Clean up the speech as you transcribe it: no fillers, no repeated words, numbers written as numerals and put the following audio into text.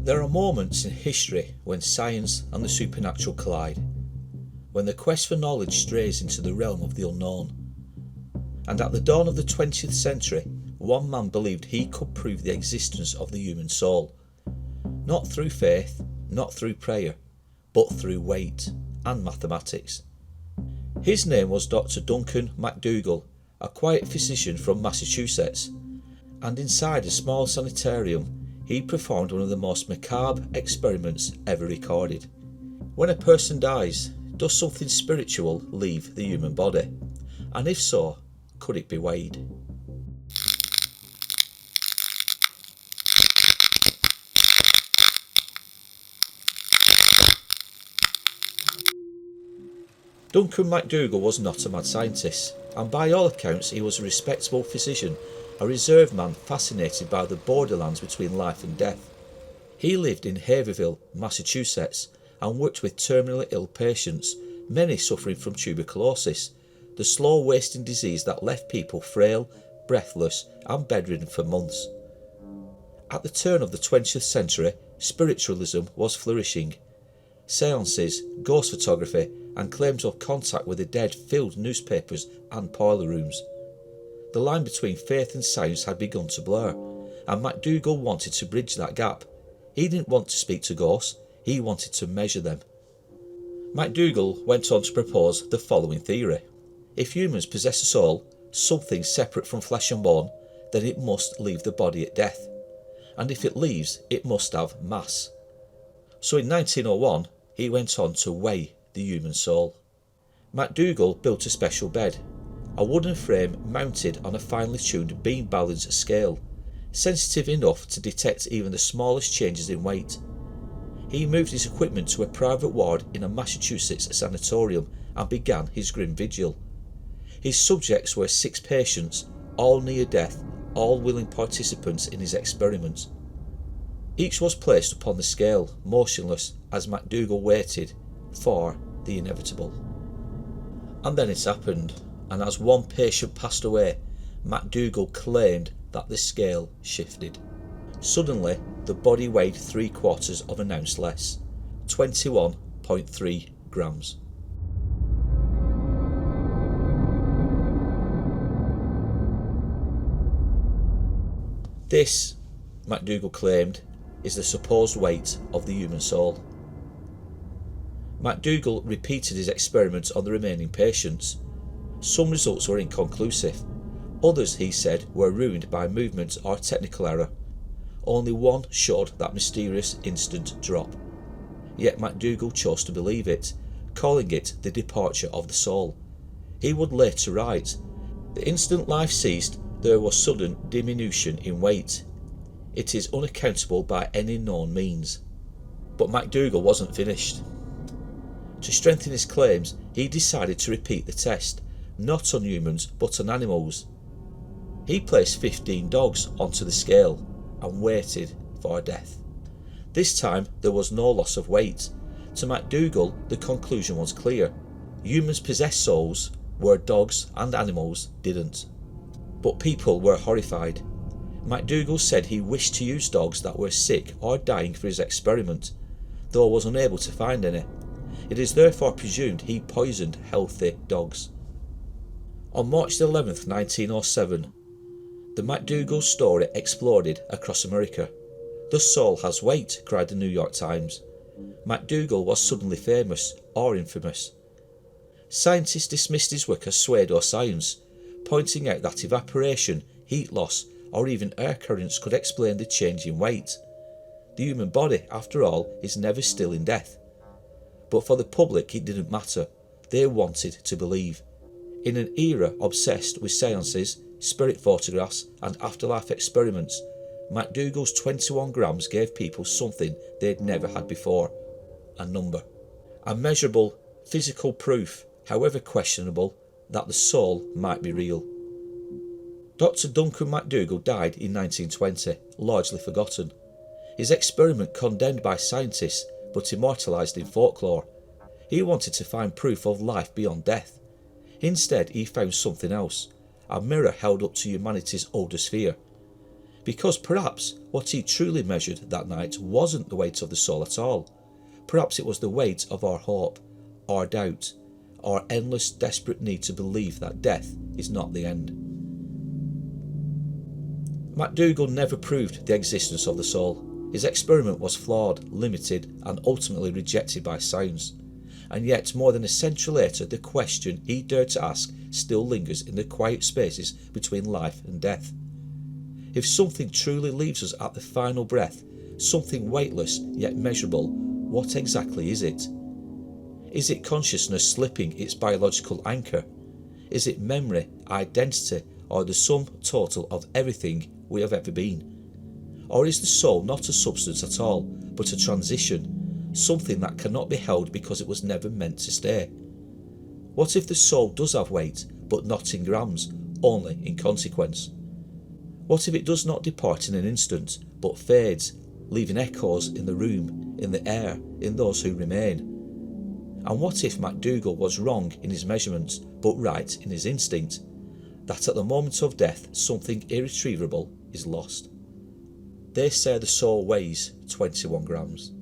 There are moments in history when science and the supernatural collide, when the quest for knowledge strays into the realm of the unknown. And at the dawn of the 20th century, one man believed he could prove the existence of the human soul, not through faith, not through prayer, but through weight and mathematics. His name was Dr. Duncan MacDougall, a quiet physician from Massachusetts, and inside a small sanitarium he performed one of the most macabre experiments ever recorded. When a person dies, does something spiritual leave the human body? And if so, could it be weighed? Duncan MacDougall was not a mad scientist, and by all accounts he was a respectable physician, a reserved man fascinated by the borderlands between life and death. He lived in Haverhill, Massachusetts, and worked with terminally ill patients, many suffering from tuberculosis, the slow wasting disease that left people frail, breathless and bedridden for months. At the turn of the 20th century, spiritualism was flourishing. Seances, ghost photography and claims of contact with the dead filled newspapers and parlour rooms. The line between faith and science had begun to blur, and MacDougall wanted to bridge that gap. He didn't want to speak to ghosts, he wanted to measure them. MacDougall went on to propose the following theory. If humans possess a soul, something separate from flesh and bone, then it must leave the body at death. And if it leaves, it must have mass. So in 1901, he went on to weigh the human soul. MacDougall built a special bed, a wooden frame mounted on a finely tuned beam balance scale, sensitive enough to detect even the smallest changes in weight. He moved his equipment to a private ward in a Massachusetts sanatorium and began his grim vigil. His subjects were 6 patients, all near death, all willing participants in his experiments. Each was placed upon the scale, motionless, as MacDougall waited for the inevitable. And then it happened, and as one patient passed away, MacDougall claimed that the scale shifted. Suddenly, the body weighed 3/4 of an ounce less, 21.3 grams. This, MacDougall claimed, is the supposed weight of the human soul. MacDougall repeated his experiments on the remaining patients. Some results were inconclusive. Others, he said, were ruined by movement or technical error. Only one showed that mysterious instant drop. Yet MacDougall chose to believe it, calling it the departure of the soul. He would later write, "The instant life ceased, there was sudden diminution in weight. It is unaccountable by any known means." But MacDougall wasn't finished. To strengthen his claims, he decided to repeat the test, not on humans but on animals. He placed 15 dogs onto the scale and waited for death. This time there was no loss of weight. To MacDougall, the conclusion was clear. Humans possessed souls, where dogs and animals didn't. But people were horrified. MacDougall said he wished to use dogs that were sick or dying for his experiment, though was unable to find any. It is therefore presumed he poisoned healthy dogs. On March 11, 1907, the MacDougall story exploded across America. "The soul has weight," cried the New York Times. MacDougall was suddenly famous or infamous. Scientists dismissed his work as pseudoscience, pointing out that evaporation, heat loss, or even air currents could explain the change in weight. The human body, after all, is never still in death. But for the public it didn't matter. They wanted to believe. In an era obsessed with seances, spirit photographs and afterlife experiments, MacDougall's 21 grams gave people something they'd never had before: a number. A measurable, physical proof, however questionable, that the soul might be real. Dr. Duncan MacDougall died in 1920, largely forgotten. His experiment condemned by scientists but immortalised in folklore. He wanted to find proof of life beyond death. Instead he found something else, a mirror held up to humanity's oldest fear. Because perhaps what he truly measured that night wasn't the weight of the soul at all. Perhaps it was the weight of our hope, our doubt, our endless desperate need to believe that death is not the end. MacDougall never proved the existence of the soul. His experiment was flawed, limited, and ultimately rejected by science. And yet, more than a century later, the question he dared to ask still lingers in the quiet spaces between life and death. If something truly leaves us at the final breath, something weightless yet measurable, what exactly is it? Is it consciousness slipping its biological anchor? Is it memory, identity, or the sum total of everything we have ever been? Or is the soul not a substance at all, but a transition, something that cannot be held because it was never meant to stay? What if the soul does have weight, but not in grams, only in consequence? What if it does not depart in an instant, but fades, leaving echoes in the room, in the air, in those who remain? And what if MacDougall was wrong in his measurements, but right in his instinct, that at the moment of death something irretrievable is lost? They say the soul weighs 21 grams.